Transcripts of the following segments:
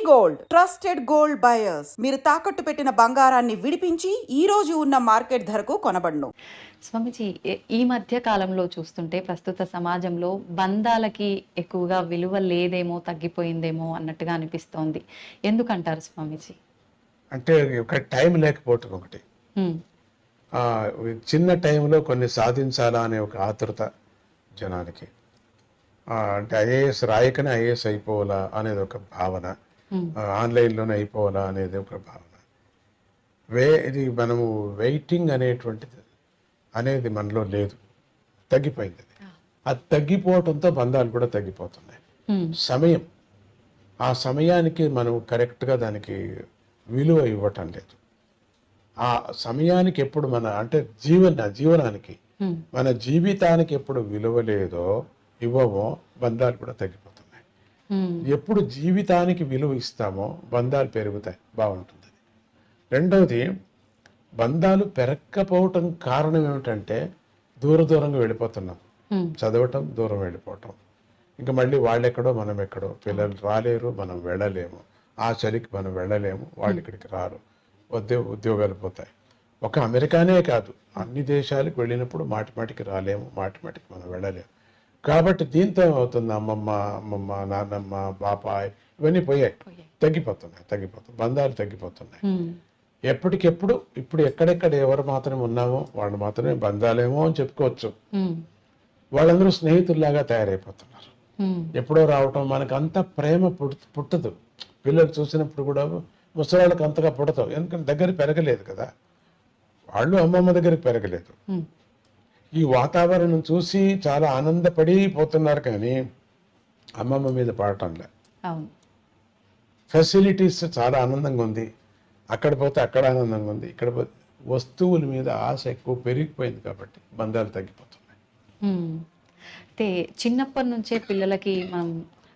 Gold trusted gold buyers మీరు తాకట్టు పెట్టిన బంగారాన్ని విడిపించి ఈ రోజు ఉన్న మార్కెట్ ధరకు కొనబడును. స్వామిజీ, ఈ మధ్య కాలంలో చూస్తుంటే ప్రస్తుత సమాజంలో బంధాలకి ఎక్కువగా విలువ లేదేమో, తగ్గిపోయిందేమో అన్నట్టుగా అనిపిస్తోంది. ఎందుకంటారు స్వామిజీ? అంటే ఒక టైం లేకపోవటం ఒకటి, చిన్న టైంలో కొన్ని సాధించాలా అనే ఒక ఆతృత జనానికి, అంటే ఐఏఎస్ రాయకనే ఐఏఎస్ అయిపోవాలా అనేది ఒక భావన, ఆన్లైన్లోనే అయిపోవాలా అనేది ఒక భావన. ఇది మనము వెయిటింగ్ అనేది మనలో లేదు, తగ్గిపోయింది. అది తగ్గిపోవటంతో బంధాలు కూడా తగ్గిపోతున్నాయి. సమయం, ఆ సమయానికి మనం కరెక్ట్గా దానికి విలువ ఇవ్వటం లేదు. ఆ సమయానికి ఎప్పుడు అంటే జీవనానికి, మన జీవితానికి ఎప్పుడు విలువ లేదో, ఇవ్వమో, బంధాలు కూడా తగ్గిపోతున్నాయి. ఎప్పుడు జీవితానికి విలువ ఇస్తామో బంధాలు పెరుగుతాయి, బాగుంటుంది. రెండవది, బంధాలు పెరగకపోవటం కారణం ఏమిటంటే దూరంగా వెళ్ళిపోతున్నాం. చదవటం, దూరం వెళ్ళిపోవటం. ఇంకా మళ్ళీ వాళ్ళెక్కడో మనం ఎక్కడో, పిల్లలు రాలేరు, మనం వెళ్ళలేము, ఆ చలికి మనం వెళ్ళలేము, వాళ్ళు ఇక్కడికి రారు, ఉద్యోగాలు పోతాయి. ఒక అమెరికానే కాదు, అన్ని దేశాలకు వెళ్ళినప్పుడు మాటికి రాలేము, మాటికి మనం వెళ్ళలేము. కాబట్టి దీంతో ఏమవుతుంది, అమ్మమ్మ, నాన్నమ్మ, బాపాయ్ ఇవన్నీ పోయాయి, తగ్గిపోతున్నాయి. బంధాలు తగ్గిపోతున్నాయి. ఎప్పటికెప్పుడు ఇప్పుడు ఎక్కడెక్కడ ఎవరు మాత్రమే ఉన్నామో వాళ్ళు మాత్రమే బంధాలేమో అని చెప్పుకోవచ్చు. వాళ్ళందరూ స్నేహితుల్లాగా తయారైపోతున్నారు. ఎప్పుడో రావటం, మనకు అంత ప్రేమ పుట్టదు. పిల్లలు చూసినప్పుడు కూడా ముసలాళ్ళకి అంతగా పుడతావు, ఎందుకంటే దగ్గర పెరగలేదు కదా, వాళ్ళు అమ్మమ్మ దగ్గరికి పెరగలేదు. ఈ వాతావరణం చూసి చాలా ఆనందపడి పోతున్నారు, కానీ అమ్మమ్మ మీద పడటంలే. ఫెసిలిటీస్ చాలా ఆనందంగా ఉంది, అక్కడ పోతే అక్కడ ఆనందంగా ఉంది, ఇక్కడ పోతే వస్తువుల మీద ఆశ ఎక్కువ పెరిగిపోయింది, కాబట్టి బంధాలు తగ్గిపోతున్నాయి. అంటే చిన్నప్పటి నుంచే పిల్లలకి మనం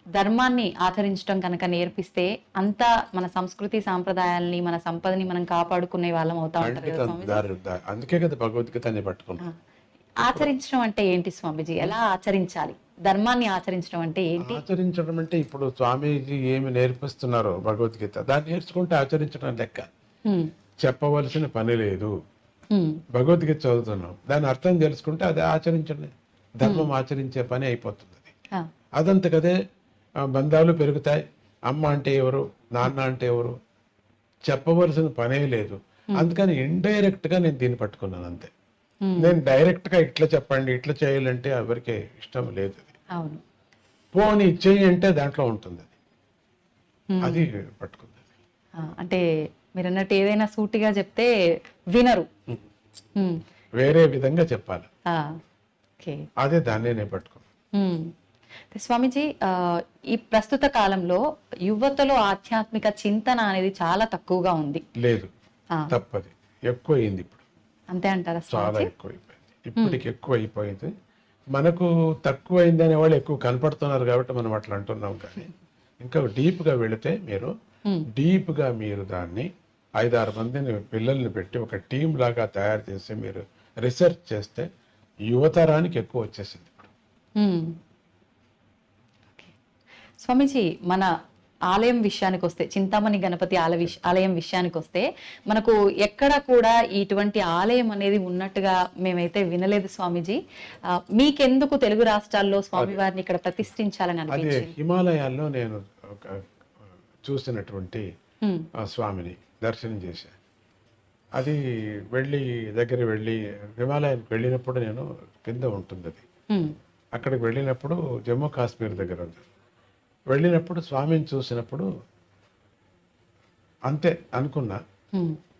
ధర్మాన్ని ఆచరించడం కనుక నేర్పిస్తే అంతా మన సంస్కృతి సాంప్రదాయాల్ని, మన సంపదని మనం కాపాడుకునే వాళ్ళం అవుతా ఉంటారు. అందుకే కదా భగవద్గీతని పట్టుకున్నాం. ఆచరించడం అంటే ఏంటి స్వామీజీ? ఎలా ఆచరించాలి? ధర్మాన్ని ఆచరించడం అంటే ఏంటి? ఆచరించడం అంటే ఇప్పుడు స్వామీజీ ఏమి నేర్పిస్తున్నారో భగవద్గీత, దాన్ని నేర్చుకుంటే ఆచరించడం లెక్క. చెప్పవలసిన పని లేదు. భగవద్గీత చదువుతున్నాం, దాని అర్థం తెలుసుకుంటే అది ఆచరించండి, ధర్మం ఆచరించే పని అయిపోతుంది. అదంతకదే బంధాలు పెరుగుతాయి. అమ్మ అంటే ఎవరు, నాన్న అంటే ఎవరు చెప్పవలసిన పనే లేదు. అందుకని ఇండైరెక్ట్ గా నేను దీన్ని పట్టుకున్నాను, అంతే. నేను డైరెక్ట్ గా ఇట్లా చెప్పండి, ఇట్లా చేయాలంటే ఎవరికి ఇష్టం లేదు. పోనీ చెయ్యి అంటే దాంట్లో ఉంటుంది, అది పట్టుకుంది. అంటే మీరు అన్నట్టు ఏదైనా సూటిగా చెప్తే వినరు, వేరే విధంగా చెప్పాలి, అదే దాన్నే నేను పట్టుకున్నాను. స్వామీజీ, ఈ ప్రస్తుత కాలంలో యువతలో ఆధ్యాత్మిక చింతన అనేది చాలా తక్కువగా ఉంది. లేదు, తప్పది, ఎక్కువైంది ఇప్పుడు. అంతే అంటారా? చాలా ఎక్కువైపోయింది, ఇప్పటికి ఎక్కువ అయిపోయింది. మనకు తక్కువైంది అనే వాళ్ళు ఎక్కువ కనపడుతున్నారు కాబట్టి మనం అట్లా అంటున్నాం. కానీ ఇంకా డీప్గా వెళితే మీరు దాన్ని 5-6 మందిని పిల్లల్ని పెట్టి ఒక టీం లాగా తయారు చేసి మీరు రీసెర్చ్ చేస్తే యువతరానికి ఎక్కువ వచ్చేసింది ఇప్పుడు. స్వామీజీ, మన ఆలయం విషయానికి వస్తే, చింతామణి గణపతి ఆలయం విషయానికి వస్తే, మనకు ఎక్కడ కూడా ఇటువంటి ఆలయం అనేది ఉన్నట్టుగా మేమైతే వినలేదు స్వామీజీ. మీకెందుకు తెలుగు రాష్ట్రాల్లో స్వామివారిని ఇక్కడ ప్రతిష్ఠించాలని అనిపించింది? హిమాలయాల్లో నేను చూసినటువంటి స్వామిని దర్శనం చేశా. అది దగ్గర వెళ్ళి హిమాలయానికి వెళ్ళినప్పుడు నేను కింద ఉంటుంది అది, అక్కడికి వెళ్ళినప్పుడు జమ్మూ కాశ్మీర్ దగ్గర ఉంది. వెళ్ళినప్పుడు స్వామిని చూసినప్పుడు అంతే అనుకున్నా.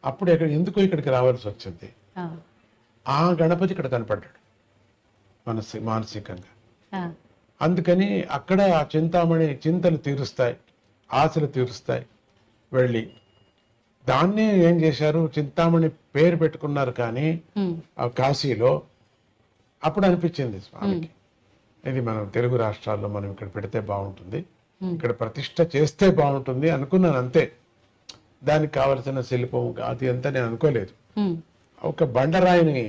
అప్పుడు ఎందుకు ఇక్కడికి రావాల్సి వచ్చింది, ఆ గణపతి ఇక్కడ కనపడ్డాడు మానసికంగా. అందుకని అక్కడ ఆ చింతామణి చింతలు తీరుస్తాయి, ఆశలు తీరుస్తాయి. వెళ్ళి దాన్నే ఏం చేశారు, చింతామణి పేరు పెట్టుకున్నారు. కానీ ఆ కాశీలో అప్పుడు అనిపించింది స్వామికి, ఇది మనం తెలుగు రాష్ట్రాల్లో మనం ఇక్కడ పెడితే బాగుంటుంది, ఇక్కడ ప్రతిష్ట చేస్తే బాగుంటుంది అనుకున్నాను, అంతే. దానికి కావలసిన శిల్పం అది అంతా నేను అనుకోలేదు. ఒక బండరాయిని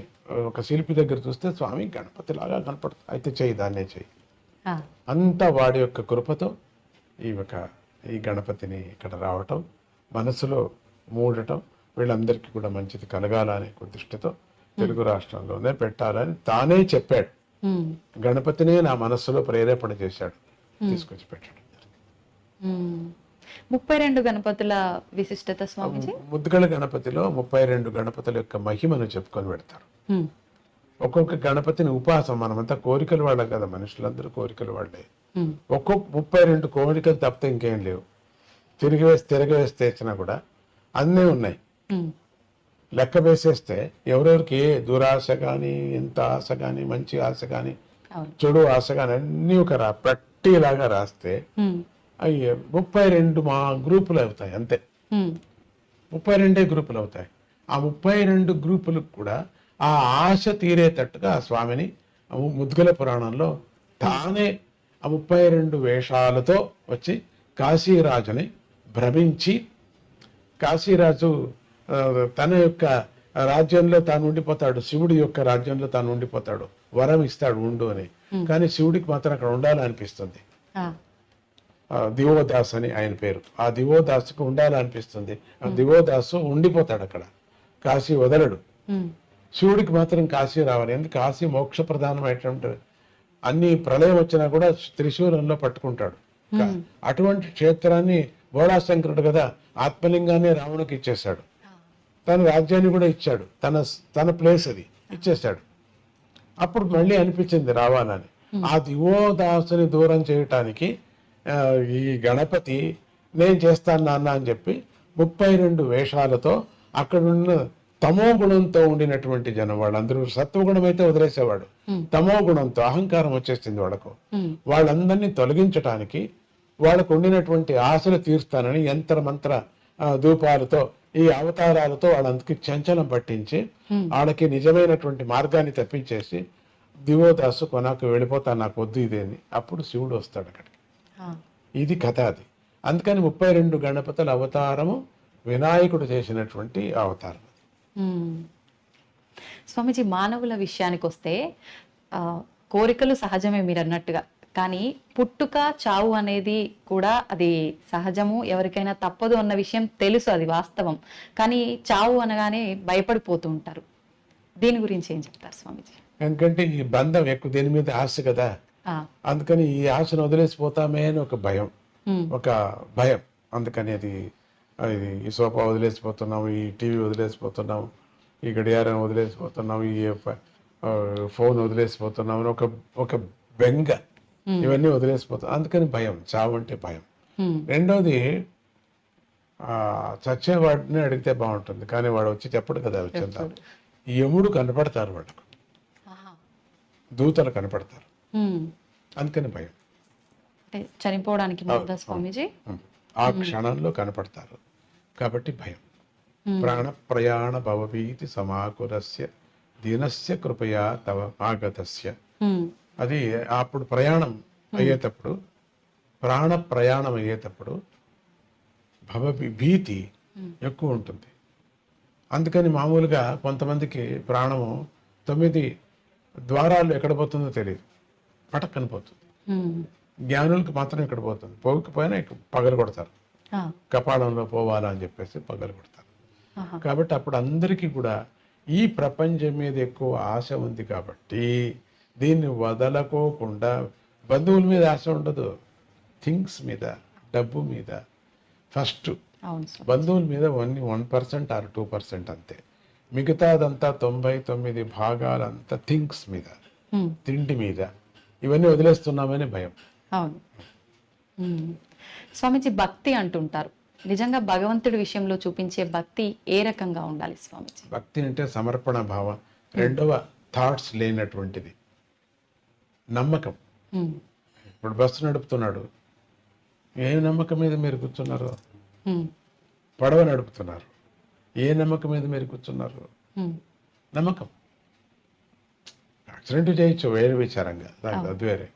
ఒక శిల్పి దగ్గర చూస్తే స్వామి గణపతి లాగా కనపడుతుంది, అయితే చెయ్యి, దాన్నే చెయ్యి. అంతా వాడి యొక్క కృపతో ఈ ఒక ఈ గణపతిని ఇక్కడ రావటం, మనసులో మూడటం, వీళ్ళందరికీ కూడా మంచిది కలగాలనే దృష్టితో తెలుగు రాష్ట్రంలోనే పెట్టాలని తానే చెప్పాడు. గణపతినే నా మనస్సులో ప్రేరేపణ చేశాడు, తీసుకొచ్చి పెట్టాడు. 32 గణపతుల విశిష్టత స్వామిజీ. ముద్దుగల గణపతిలో 32 గణపతుల యొక్క మహిమను చెప్పుకొని పెడతారు. ఒక్కొక్క గణపతిని ఉపాసం, మనమంతా కోరికలు వాళ్ళం కదా, మనుషులందరూ కోరికలు వాళ్ళే. ఒక్కొక్క 32 కోరికలు తప్పితే ఇంకేం లేవు. తిరగవేస్తే ఇచ్చినా కూడా అన్నీ ఉన్నాయి. లెక్క వేసేస్తే ఎవరెవరికి ఏ దురాశ కానీ, ఎంత ఆశ కానీ, మంచి ఆశ కానీ, చెడు ఆశ కానీ అన్నీ ఒక పట్టీలాగా రాస్తే అయ్యే 32 మా గ్రూపులు అవుతాయి అంతే. 32 గ్రూపులు అవుతాయి. ఆ 32 గ్రూపులకు కూడా ఆ ఆశ తీరేటట్టుగా ఆ స్వామిని ముద్గల పురాణంలో తానే ఆ 32 వేషాలతో వచ్చి కాశీరాజుని భ్రమించి, కాశీరాజు తన యొక్క రాజ్యంలో తాను ఉండిపోతాడు, శివుడి యొక్క రాజ్యంలో తాను ఉండిపోతాడు, వరం ఇస్తాడు ఉండు అని. కానీ శివుడికి మాత్రం అక్కడ ఉండాలనిపిస్తుంది. దివోదాస్ అని ఆయన పేరు. ఆ దివోదాసుకు ఉండాలనిపిస్తుంది. ఆ దివోదాసు ఉండిపోతాడు అక్కడ, కాశీ వదలడు. శివుడికి మాత్రం కాశీ రావాలి, ఎందుకు కాశీ మోక్ష ప్రధానమైనటువంటి అన్ని ప్రళయం వచ్చినా కూడా త్రిశూలంలో పట్టుకుంటాడు. అటువంటి క్షేత్రాన్ని బోళాశంకరుడు కదా ఆత్మలింగాన్ని రావణుకి ఇచ్చేశాడు, తన రాజ్యాన్ని కూడా ఇచ్చాడు, తన ప్లేస్ అది ఇచ్చేశాడు. అప్పుడు మళ్ళీ అనిపించింది రావాలని. ఆ దివోదాసుని దూరం చేయటానికి ఈ గణపతి నేను చేస్తాను నాన్న అని చెప్పి 32 వేషాలతో అక్కడున్న తమో గుణంతో ఉండినటువంటి జనం, వాళ్ళందరూ సత్వగుణం అయితే వదిలేసేవాడు, తమో గుణంతో అహంకారం వచ్చేసింది వాళ్ళకు. వాళ్ళందరినీ తొలగించటానికి, వాళ్ళకు ఉండినటువంటి ఆశలు తీరుస్తానని యంత్ర మంత్ర ధూపాలతో, ఈ అవతారాలతో వాళ్ళందరికీ చంచలం పట్టించి వాళ్ళకి నిజమైనటువంటి మార్గాన్ని తప్పించేసి దివోదాసు కొనాకు వెళ్ళిపోతాను, నాకు వద్దు ఇదేని. అప్పుడు శివుడు వస్తాడు అక్కడికి. ఇది కథ అది. అందుకని 32 గణపతుల అవతారము వినాయకుడు చేసినటువంటి అవతారం. స్వామిజీ, మానవుల విషయానికి వస్తే కోరికలు సహజమే మీరు అన్నట్టుగా, కానీ పుట్టుక చావు అనేది కూడా అది సహజము, ఎవరికైనా తప్పదు అన్న విషయం తెలుసు, అది వాస్తవం. కానీ చావు అనగానే భయపడిపోతూ ఉంటారు. దీని గురించి ఏం చెప్తారు స్వామిజీ? ఎందుకంటే ఈ బంధం ఎక్కువ, దీని మీద ఆశ కదా, అందుకని ఈ ఆశను వదిలేసిపోతామే అని ఒక భయం. అందుకని ఈ సోఫా వదిలేసిపోతున్నాం, ఈ టీవీ వదిలేసిపోతున్నాం, ఈ గడియారం వదిలేసిపోతున్నాం, ఈ ఫోన్ వదిలేసిపోతున్నాం అని ఒక బెంగ, ఇవన్నీ వదిలేసిపోతాం. అందుకని భయం, చావు అంటే భయం. రెండోది చచ్చేవాడిని అడిగితే బాగుంటుంది, కానీ వాడు వచ్చి చెప్పడు కదా. వచ్చిందా యముడు కనపడతారు, వాళ్ళకు దూతలు కనపడతారు, అందుకని భయం. చనిపోవడానికి స్వామీజీ ఆ క్షణంలో కనపడతారు కాబట్టి భయం. ప్రాణ ప్రయాణ భవభీతి సమాకురస్య దీనస్య కృపయా తవ ఆగతస్య. అది అప్పుడు ప్రయాణం అయ్యేటప్పుడు, ప్రాణ ప్రయాణం అయ్యేటప్పుడు భీతి ఎక్కువ ఉంటుంది. అందుకని మామూలుగా కొంతమందికి ప్రాణము 9 ద్వారాలు ఎక్కడ పోతుందో తెలియదు, పటక్కన పోతుంది. జ్ఞానులకు మాత్రం ఎక్కడ పోతుంది, పోకపోయినా పగలు కొడతారు, కపాలంలో పోవాలా అని చెప్పేసి పగలు కొడతారు. కాబట్టి అప్పుడు అందరికీ కూడా ఈ ప్రపంచం మీద ఎక్కువ ఆశ ఉంది కాబట్టి దీన్ని వదలకోకుండా, బంధువుల మీద ఆశ ఉండదు, థింగ్స్ మీద, డబ్బు మీద ఫస్ట్. బంధువుల మీద ఓన్లీ 1% ఆర్ 2% అంతే. మిగతాదంతా 99 భాగాలంతా థింగ్స్ మీద, తిండి మీద, ఇవన్నీ వదిలేస్తున్నామని భయం. అవును స్వామీజీ, భక్తి అంటుంటారు, నిజంగా భగవంతుడి విషయంలో చూపించే భక్తి ఏ రకంగా ఉండాలి స్వామీజీ? భక్తి అంటే సమర్పణ భావం. రెండవ థాట్స్ లేనటువంటిది, నమ్మకం. ఇప్పుడు బస్సు నడుపుతున్నాడు, ఏ నమ్మకం మీద మీరు కూర్చున్నారు? పడవ నడుపుతున్నారు, ఏ నమ్మకం మీద మీరు కూర్చున్నారు? నమ్మకం. యాక్సిడెంట్ చేయొచ్చు వేరే విచారంగా, అది వేరే.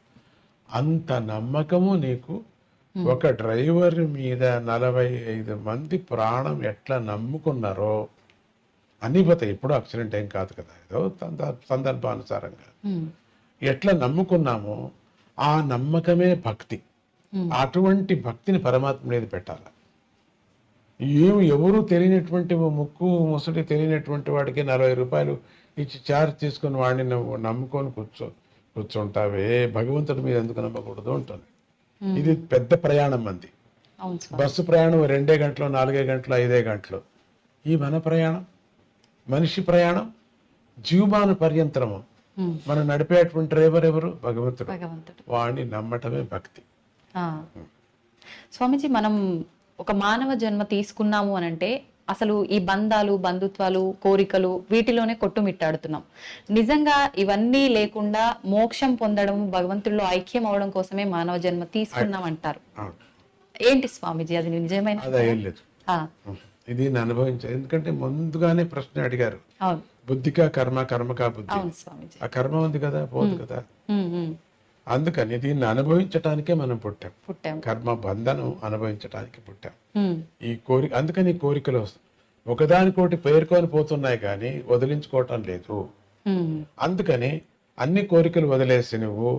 అంత నమ్మకము నీకు. ఒక డ్రైవర్ మీద 45 మంది ప్రాణం ఎట్లా నమ్ముకున్నారో అన్ని పోతాయి. ఎప్పుడూ యాక్సిడెంట్ ఏం కాదు కదా, ఏదో సందర్భానుసారంగా ఎట్లా నమ్ముకున్నామో ఆ నమ్మకమే భక్తి. అటువంటి భక్తిని పరమాత్మ మీద పెట్టాలి. ఎవరు తెలియనటువంటి ముక్కు ముసలి తెలియనటువంటి వాడికి 40 రూపాయలు ఇచ్చి చార్జ్ తీసుకుని వాడిని నువ్వు నమ్ముకొని కూర్చుంటావే, భగవంతుడి మీద ఎందుకు నమ్మకూడదు ఉంటుంది. ఇది పెద్ద ప్రయాణం మంది. బస్సు ప్రయాణం 2 గంటలు 4 గంటలు 5 గంటలు. ఈ మన ప్రయాణం, మనిషి ప్రయాణం జీవమాన పర్యంతరము. మనం నడిపేటువంటి డ్రైవర్ ఎవరు? భగవంతుడు. వాడిని నమ్మటమే భక్తి. స్వామీజీ, మనం ఒక మానవ జన్మ తీసుకున్నాము అని అంటే అసలు ఈ బంధాలు, బంధుత్వాలు, కోరికలు వీటిలోనే కొట్టుమిట్టాడుతున్నాం. నిజంగా ఇవన్నీ లేకుండా మోక్షం పొందడం, భగవంతుడిలో ఐక్యం అవడం కోసమే మానవ జన్మ తీసుకున్నాం అంటారు. ఏంటి స్వామీజీ అది నిజమైన? ఇది అనుభవించారు. ఎందుకంటే ముందుగానే ప్రశ్న అడిగారు, బుద్ధికా కర్మ, కర్మకా బుద్ధి. ఆ కర్మ ఉంది కదా, పోదు కదా. అందుకని దీన్ని అనుభవించటానికే మనం పుట్టాం. కర్మ బంధనం అనుభవించటానికి పుట్టాం. ఈ కోరిక, అందుకని ఈ కోరికలు వస్తాయి, ఒకదానికోటి పేర్కొని పోతున్నాయి కానీ వదిలించుకోవటం లేదు. అందుకని అన్ని కోరికలు వదిలేసి నువ్వు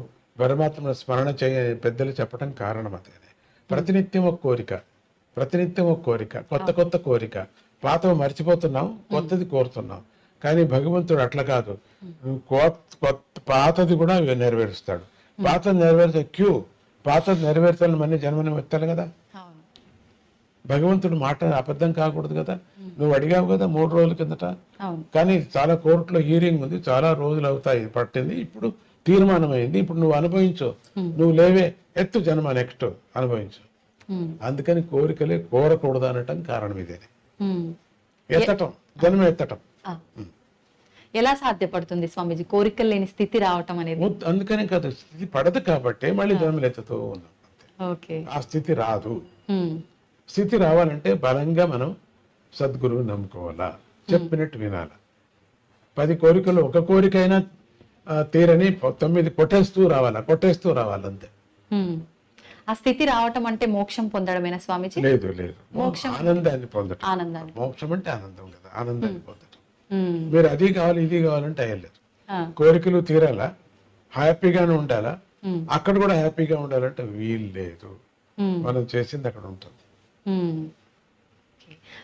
పరమాత్మ స్మరణ చేయని పెద్దలు చెప్పడం కారణం అదే. ప్రతినిత్యం ఒక కోరిక, ప్రతినిత్యం ఒక కోరిక, కొత్త కొత్త కోరిక. పాతవి మర్చిపోతున్నాం, కొత్తది కోరుతున్నాం. కానీ భగవంతుడు అట్లా కాదు, పాతది కూడా నెరవేరుస్తాడు. పాతది నెరవేర్చే పాతది నెరవేర్చాలని మళ్ళీ జన్మని ఎత్తాలి కదా. భగవంతుడు మాట అబద్ధం కాకూడదు కదా. నువ్వు అడిగావు కదా 3 రోజుల కిందట, కానీ చాలా కోర్టులో హీరింగ్ ఉంది, చాలా రోజులు అవుతాయి పట్టింది, ఇప్పుడు తీర్మానం అయింది, ఇప్పుడు నువ్వు అనుభవించు, నువ్వు లేవే, ఎత్తు జన్మ, నెక్స్ట్ అనుభవించు. అందుకని కోరికలే కోరకూడదు అనటం కారణం ఇదే. ఎత్తటం, జన్మ ఎత్తటం. ఎలా సాధ్యపడుతుంది స్వామీజీ కోరికలు లేని స్థితి రావటం అనేది? అందుకనే కదా, స్థితి పడదు కాబట్టి మళ్ళీ జన్మలు ఎత్తుతూ ఉన్నాం. ఆ స్థితి రాదు. స్థితి రావాలంటే బలంగా మనం సద్గురువు నమ్ముకోవాలా, చెప్పినట్టు వినాలా. 10 కోరికలు ఒక కోరికైనా తీరని 9 కొట్టేస్తూ రావాలంతే. ఆ స్థితి రావటం అంటే మోక్షం పొందడమేనా స్వామీజీ? లేదు, మోక్షం ఆనందాన్ని పొందడం. మోక్షం అంటే ఆనందం కదా, ఆనందాన్ని పొందడం. మీరు అది కావాలి ఇది కావాలంటే అయ్యలేదు. కోరికలు తీరాలా, హ్యాపీగానే ఉండాలా, అక్కడ కూడా హ్యాపీగా ఉండాలంటే వీలు లేదు. మనం చేసింది అక్కడ ఉంటుంది.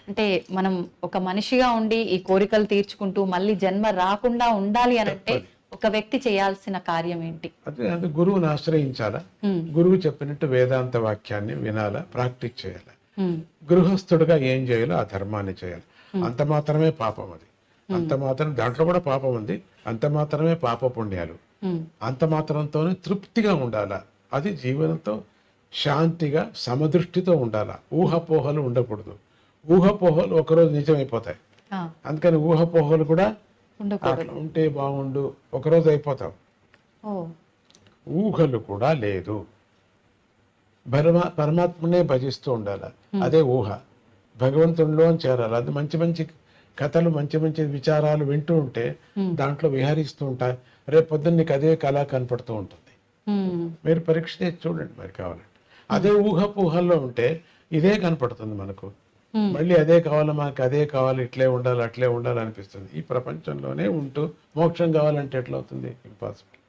అంటే మనం ఒక మనిషిగా ఉండి ఈ కోరికలు తీర్చుకుంటూ మళ్ళీ జన్మ రాకుండా ఉండాలి అని అంటే ఒక వ్యక్తి చేయాల్సిన కార్యం ఏంటి? అదే గురువుని ఆశ్రయించాలా, గురువు చెప్పినట్టు వేదాంత వాక్యాన్ని వినాలా, ప్రాక్టీస్ చేయాలి. గృహస్థుడుగా ఏం చేయాలో ఆ ధర్మాన్ని చేయాలి. అంత మాత్రమే పాపం అది. అంత మాత్రం, దాంట్లో కూడా పాపం ఉంది, అంత మాత్రమే పాప పుణ్యాలు. అంత మాత్రంతోనే తృప్తిగా ఉండాలా. అది జీవనంతో శాంతిగా సమదృష్టితో ఉండాలా. ఊహపోహలు ఉండకూడదు. ఊహపోహలు ఒకరోజు నిజమైపోతాయి. అందుకని ఊహపోహలు కూడా ఉంటే బాగుండు, ఒకరోజు అయిపోతావు. ఊహలు కూడా లేదు. పరమాత్మనే భజిస్తూ ఉండాలి. అదే ఊహ. భగవంతుడిలో చేరాలి. అది మంచి మంచి కథలు, మంచి మంచి విచారాలు వింటూ ఉంటే దాంట్లో విహరిస్తూ ఉంటాయి. రేపు పొద్దున్న నీకు అదే కళ కనపడుతూ ఉంటుంది. మీరు పరీక్ష చేసి చూడండి మరి కావాలంటే. అదే ఊహలో ఉంటే ఇదే కనపడుతుంది మనకు. మళ్ళీ అదే కావాలి, మనకు అదే కావాలి, ఇట్లే ఉండాలి, అట్లే ఉండాలి అనిపిస్తుంది. ఈ ప్రపంచంలోనే ఉంటూ మోక్షం కావాలంటే ఎట్లా అవుతుంది? ఇంపాసిబుల్.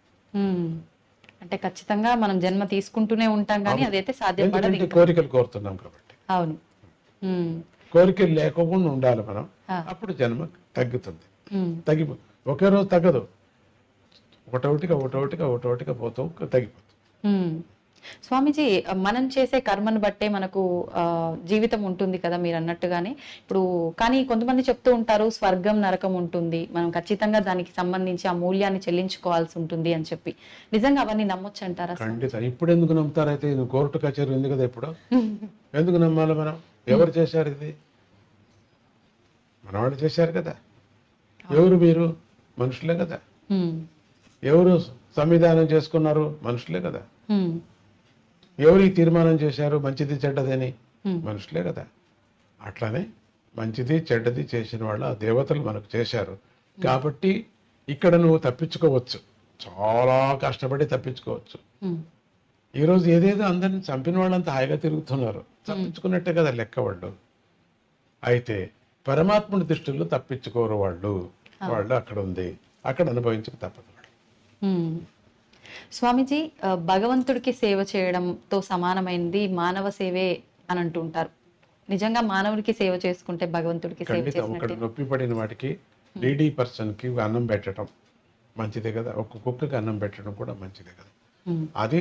అంటే ఖచ్చితంగా మనం జన్మ తీసుకుంటూనే ఉంటాం కానీ అదైతే సాధ్యపడదు. కోరికలు కోరుతున్నాం కాబట్టి. అవును, కోరికలు లేకుండా ఉండాలి మనం. అప్పుడు జన్మ తగ్గుతుంది. ఒకే రోజు తగ్గదు, ఒకటోటిగా పోతూ తగ్గిపోతుంది. స్వామీజీ, మనం చేసే కర్మను బట్టే మనకు జీవితం ఉంటుంది కదా మీరు అన్నట్టుగానే. ఇప్పుడు కానీ కొంతమంది చెప్తూ ఉంటారు స్వర్గం నరకం ఉంటుంది, మనం ఖచ్చితంగా దానికి సంబంధించి ఆ మూల్యాన్ని చెల్లించుకోవాల్సి ఉంటుంది అని చెప్పి. నిజంగా అవన్నీ నమ్మొచ్చు అంటారా? ఖండిత. ఇప్పుడు ఎందుకు నమ్ముతారైతే? కోర్టు కచేరీ ఉంది కదా ఇప్పుడు. ఎందుకు నమ్మాలి మనం? ఎవరు చేశారు ఇది? మనవాళ్ళు చేశారు కదా. ఎవరు మీరు? మనుషులే కదా. ఎవరు సంవిధానం చేసుకున్నారు? మనుషులే కదా. ఎవరు ఈ తీర్మానం చేశారు మంచిది చెడ్డదని? మనుషులే కదా. అట్లానే మంచిది చెడ్డది చేసిన వాళ్ళు ఆ దేవతలు మనకు చేశారు కాబట్టి ఇక్కడ నువ్వు తప్పించుకోవచ్చు, చాలా కష్టపడి తప్పించుకోవచ్చు. ఈరోజు ఏదేదో అందరిని చంపిన వాళ్ళంతా హాయిగా తిరుగుతున్నారు, తప్పించుకున్నట్టే కదా లెక్క వాళ్ళు. అయితే పరమాత్ముడి దృష్టిలో తప్పించుకోరు వాళ్ళు. వాళ్ళు అక్కడ ఉంది, అక్కడ అనుభవించక తప్పదు. స్వామీజీ, భగవంతుడికి సేవ చేయడంతో సమానమైనది మానవ సేవే అని అంటుంటారు. నిజంగా మానవుడికి సేవ చేసుకుంటే భగవంతుడికి సేవ ఖండితం. ఒకటి చేసినట్టే. నొప్పి పడిన వాటికి నీడీ పర్సన్కి అన్నం పెట్టడం మంచిదే కదా, ఒక కుక్కకి అన్నం పెట్టడం కూడా మంచిదే కదా. ఉమ్, అది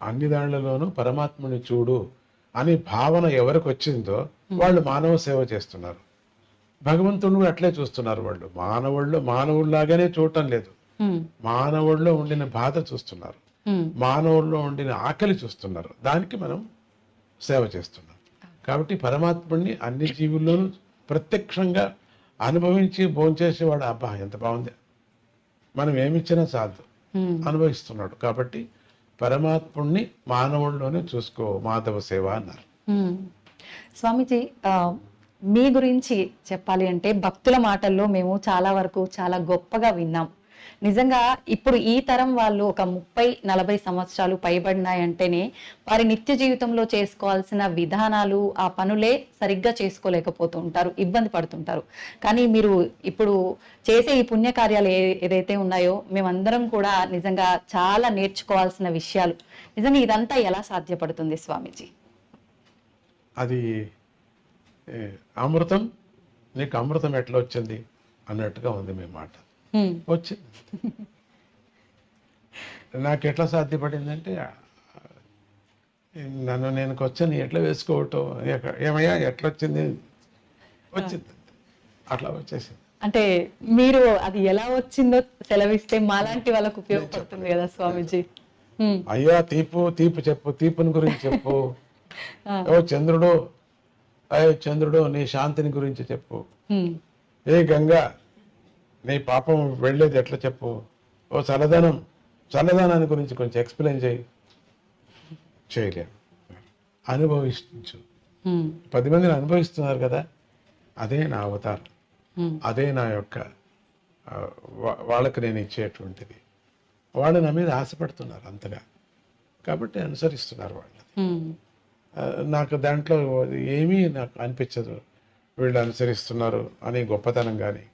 అన్ని దాంట్లలోనూ పరమాత్మని చూడు అనే భావన ఎవరికి వచ్చిందో వాళ్ళు మానవ సేవ చేస్తున్నారు. భగవంతుడు అట్లే చూస్తున్నారు. వాళ్ళు మానవుల్లాగానే చూడటం లేదు, ఉమ్, మానవుల్లో ఉండిన బాధ చూస్తున్నారు, ఉమ్, మానవుల్లో ఉండిన ఆకలి చూస్తున్నారు. దానికి మనం సేవ చేస్తున్నాం. కాబట్టి పరమాత్ముడిని అన్ని జీవుల్లోనూ ప్రత్యక్షంగా అనుభవించి భోంచేసేవాడు. అబ్బా ఎంత బాగుంది, మనం ఏమిచ్చినా చాలు ఉమ్. అనుభవిస్తున్నాడు. కాబట్టి పరమాత్ముడిని మానవుల్లోనే చూసుకో, మాధవ సేవ అన్నారు. మ్మ్. స్వామీజీ, మీ గురించి చెప్పాలి అంటే భక్తుల మాటల్లో మేము చాలా వరకు చాలా గొప్పగా విన్నాం. నిజంగా ఇప్పుడు ఈ తరం వాళ్ళు ఒక 30-40 సంవత్సరాలు పైబడినాయంటేనే వారి నిత్య జీవితంలో చేసుకోవాల్సిన విధానాలు, ఆ పనులే సరిగ్గా చేసుకోలేకపోతూ ఉంటారు, ఇబ్బంది పడుతుంటారు. కానీ మీరు ఇప్పుడు చేసే ఈ పుణ్యకార్యాలు ఏదైతే ఉన్నాయో మేమందరం కూడా నిజంగా చాలా నేర్చుకోవాల్సిన విషయాలు. నిజంగా ఇదంతా ఎలా సాధ్యపడుతుంది స్వామీజీ? అది అమృతం, నీకు అమృతం ఎట్లా వచ్చింది అన్నట్టుగా ఉంది మీ మాట. మ్మ్. వచ్చింది. నాకు ఎట్లా సాధ్యపడిందంటే నన్ను నేను వచ్చాను ఎట్లా వేసుకోవటం, ఏమయ్యా ఎట్లా వచ్చింది, వచ్చింది, అట్లా వచ్చేసింది. అంటే మీరు అది ఎలా వచ్చిందో సెలవిస్తే మాలాంటి వాళ్ళకు ఉపయోగపడుతుంది కదా స్వామీజీ. మ్మ్. అయ్యా తీపు చెప్పు, తీపుని గురించి చెప్పు. ఓ చంద్రుడు, అయ్యో చంద్రుడు నీ శాంతిని గురించి చెప్పు. మ్మ్. ఏ గంగా నీ పాపం వెళ్ళేది ఎట్లా చెప్పు. ఓ చల్లదనాన్ని గురించి కొంచెం ఎక్స్ప్లెయిన్ చేయలేము. అనుభవించు. మ్మ్. 10 మందిని అనుభవిస్తున్నారు కదా, అదే నా అవతారం, మ్మ్. అదే నా యొక్క వాళ్ళకి నేను ఇచ్చేటువంటిది. వాళ్ళు నా మీద ఆశపడుతున్నారు అంతగా, కాబట్టి అనుసరిస్తున్నారు వాళ్ళు. మ్మ్. నాకు దాంట్లో ఏమీ నాకు అనిపించదు వీళ్ళు అనుసరిస్తున్నారు అని గొప్పతనం కానీ,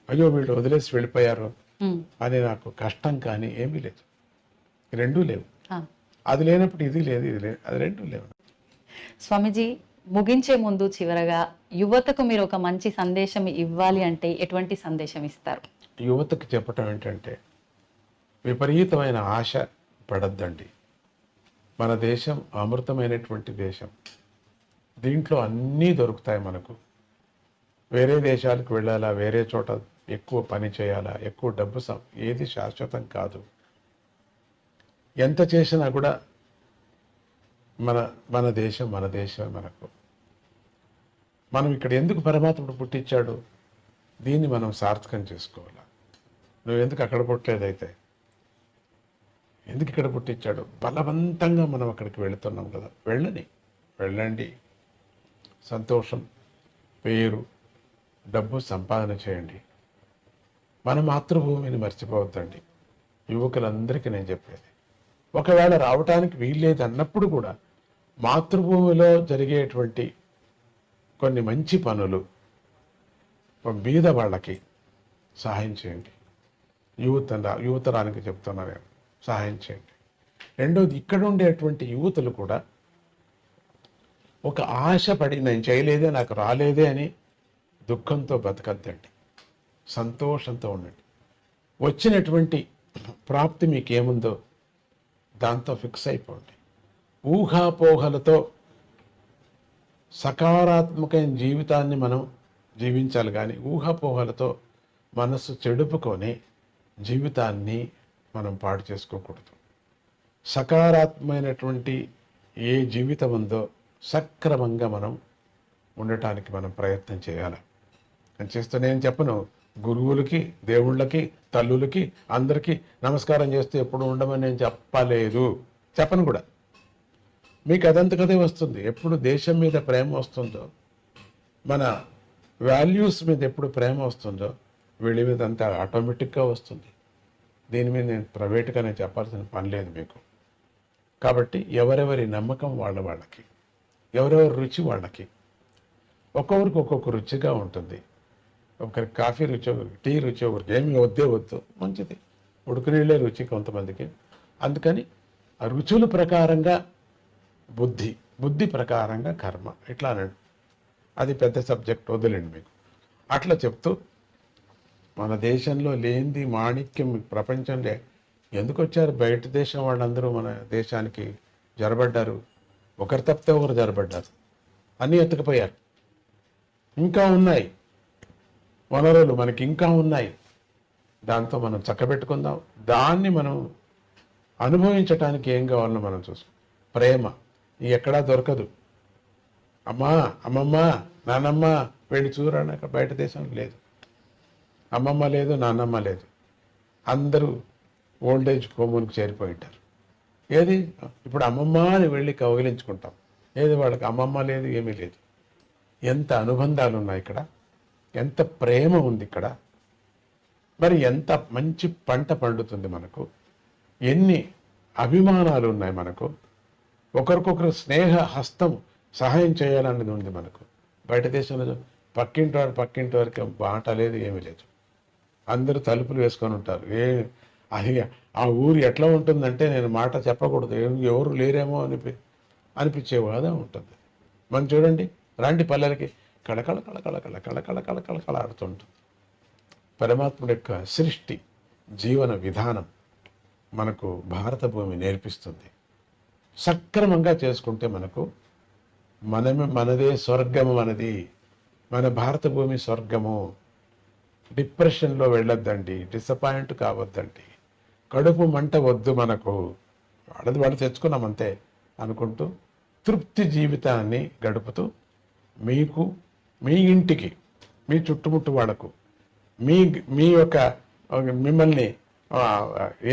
అయ్యో వీళ్ళు వదిలేసి వెళ్ళిపోయారు మ్మ్. అని నాకు కష్టం కానీ ఏమీ లేదు. రెండూ లేవు. ఆ. అది లేనప్పుడు ఇది లేదు, ఇది లేదు, అది రెండూ లేవు. స్వామీజీ, ముగించే ముందు చివరగా యువతకు మీరు ఒక మంచి సందేశం ఇవ్వాలి అంటే ఎటువంటి సందేశం ఇస్తారు? యువతకు చెప్పటం ఏంటంటే విపరీతమైన ఆశ పడద్దండి. మన దేశం అమృతమైనటువంటి దేశం, దీంట్లో అన్నీ దొరుకుతాయి మనకు. వేరే దేశాలకు వెళ్ళాలా, వేరే చోట ఎక్కువ పని చేయాలా, ఎక్కువ డబ్బు ఏది శాశ్వతం కాదు. ఎంత చేసినా కూడా మన దేశం మనకు. మనం ఇక్కడ ఎందుకు పరమాత్ముడు పుట్టించాడు, దీన్ని మనం సార్థకం చేసుకోవాలా. నువ్వు ఎందుకు అక్కడ పుట్టలేదైతే, ఎందుకు ఇక్కడ పుట్టించాడు? బలవంతంగా మనం అక్కడికి వెళుతున్నాం కదా, వెళ్ళండి. సంతోషం, పేరు, డబ్బు సంపాదన చేయండి. మన మాతృభూమిని మర్చిపోవద్దండి. యువకులందరికీ నేను చెప్పేది, ఒకవేళ రావటానికి వీల్లేదు అన్నప్పుడు కూడా మాతృభూమిలో జరిగేటువంటి కొన్ని మంచి పనులు బీద వాళ్ళకి సహాయం చేయండి. యువతరానికి చెప్తున్నా నేను, సహాయం చేయండి. రెండోది, ఇక్కడ ఉండేటువంటి యువతులు కూడా ఒక ఆశపడి నేను చేయలేదే, నాకు రాలేదే అని దుఃఖంతో బతకద్దండి. సంతోషంతో ఉండండి. వచ్చినటువంటి ప్రాప్తి మీకేముందో దాంతో ఫిక్స్ అయిపోండి. ఊహాపోహలతో సకారాత్మకమైన జీవితాన్ని మనం జీవించాలి, కానీ ఊహాపోహలతో మనస్సు చెడుపుకొని జీవితాన్ని మనం పాడు చేసుకోకూడదు. సకారాత్మకమైనటువంటి ఏ జీవితం ఉందో సక్రమంగా మనం ఉండటానికి మనం ప్రయత్నం చేయాలి. అని చేస్తూ నేను చెప్పను, గురువులకి, దేవుళ్ళకి, తల్లులకి అందరికీ నమస్కారం చేస్తూ ఎప్పుడు ఉండమని నేను చెప్పను కూడా. మీకు అదంతకదే వస్తుంది. ఎప్పుడు దేశం మీద ప్రేమ వస్తుందో, మన వాల్యూస్ మీద ఎప్పుడు ప్రేమ వస్తుందో వీళ్ళ మీద అంతా ఆటోమేటిక్గా వస్తుంది. దీని మీద నేను ప్రైవేట్గా నేను చెప్పాల్సిన పని లేదు మీకు. కాబట్టి ఎవరెవరి నమ్మకం వాళ్ళకి, ఎవరెవరి రుచి వాళ్ళకి. ఒక్కొక్కరికి ఒక్కొక్క రుచిగా ఉంటుంది. ఒకరికి కాఫీ రుచి, ఒకరికి టీ రుచి, ఒకరికి ఏమి వద్దు మంచిది. ఉడుకు నీళ్ళే రుచి కొంతమందికి. అందుకని ఆ రుచుల ప్రకారంగా బుద్ధి, బుద్ధి ప్రకారంగా కర్మ, ఇట్లా అన్నాడు. అది పెద్ద సబ్జెక్ట్, వదిలేండి మీకు. అట్లా చెప్తూ మన దేశంలో లేనిది మాణిక్యం ప్రపంచంలో ఎందుకు వచ్చారు? బయట దేశం వాళ్ళందరూ మన దేశానికి జరబడ్డారు. ఒకరు తప్పితే ఒకరు జరబడ్డారు, అన్నీ ఎత్తుకుపోయారు. ఇంకా ఉన్నాయి వనరులు, మనకి ఇంకా ఉన్నాయి. దాంతో మనం చక్కబెట్టుకుందాం. దాన్ని మనం అనుభవించటానికి ఏం కావాలో మనం చూసుకో. ప్రేమ ఎక్కడా దొరకదు. అమ్మా, అమ్మమ్మ, నానమ్మ వెళ్ళి చూడడానికి బయట దేశంలో లేదు. అమ్మమ్మ లేదు, నాన్నమ్మ లేదు. అందరూ ఓల్డేజ్ హోమ్కి చేరిపోయి ఉంటారు. ఏది ఇప్పుడు అమ్మమ్మ అని వెళ్ళి కౌగిలించుకుంటాం. ఏది వాళ్ళకి అమ్మమ్మ లేదు, ఏమీ లేదు. ఎంత అనుబంధాలు ఉన్నాయి ఇక్కడ, ఎంత ప్రేమ ఉంది ఇక్కడ. మరి ఎంత మంచి పంట పండుతుంది మనకు, ఎన్ని అభిమానాలు ఉన్నాయి మనకు, ఒకరికొకరు స్నేహ హస్తం సహాయం చేయాలనేది ఉంది మనకు. బయట దేశంలో పక్కింటి వారికి బాట లేదు, ఏమీ లేదు. అందరూ తలుపులు వేసుకొని ఉంటారు. అది ఆ ఊరు ఎట్లా ఉంటుందంటే, నేను మాట చెప్పకూడదు, ఎవరు లేరేమో అనిపించేవాదా ఉంటుంది. మనం చూడండి, రాంటి పల్లెలకి కళకళ కళకళ కళకళ కళకళ కళకళ ఆడుతుంటుంది. పరమాత్ముడి యొక్క సృష్టి, జీవన విధానం మనకు భారత భూమి నేర్పిస్తుంది. సక్రమంగా చేసుకుంటే మనకు మనదే స్వర్గము, మన భారత భూమి స్వర్గము. డిప్రెషన్లో వెళ్ళొద్దండి, డిసప్పాయింట్ కావద్దండి, కడుపు మంట వద్దు మనకు. వాడు తెచ్చుకున్నామంతే అనుకుంటూ తృప్తి జీవితాన్ని గడుపుతూ మీకు, మీ ఇంటికి, మీ చుట్టుముట్టు వాళ్ళకు, మీ యొక్క మిమ్మల్ని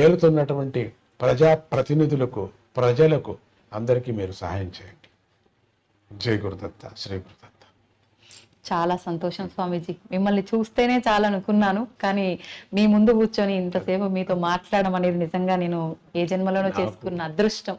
ఏలుతున్నటువంటి ప్రజాప్రతినిధులకు, ప్రజలకు అందరికీ మీరు సహాయం చేయండి. జై గురుదత్త, శ్రీ గురుదత్త. చాలా సంతోషం స్వామీజీ. మిమ్మల్ని చూస్తేనే చాలా అనుకున్నాను, కానీ మీ ముందు కూర్చొని ఇంతసేపు మీతో మాట్లాడడం అనేది నిజంగా నేను ఏ జన్మలోనో చేసుకున్న అదృష్టం.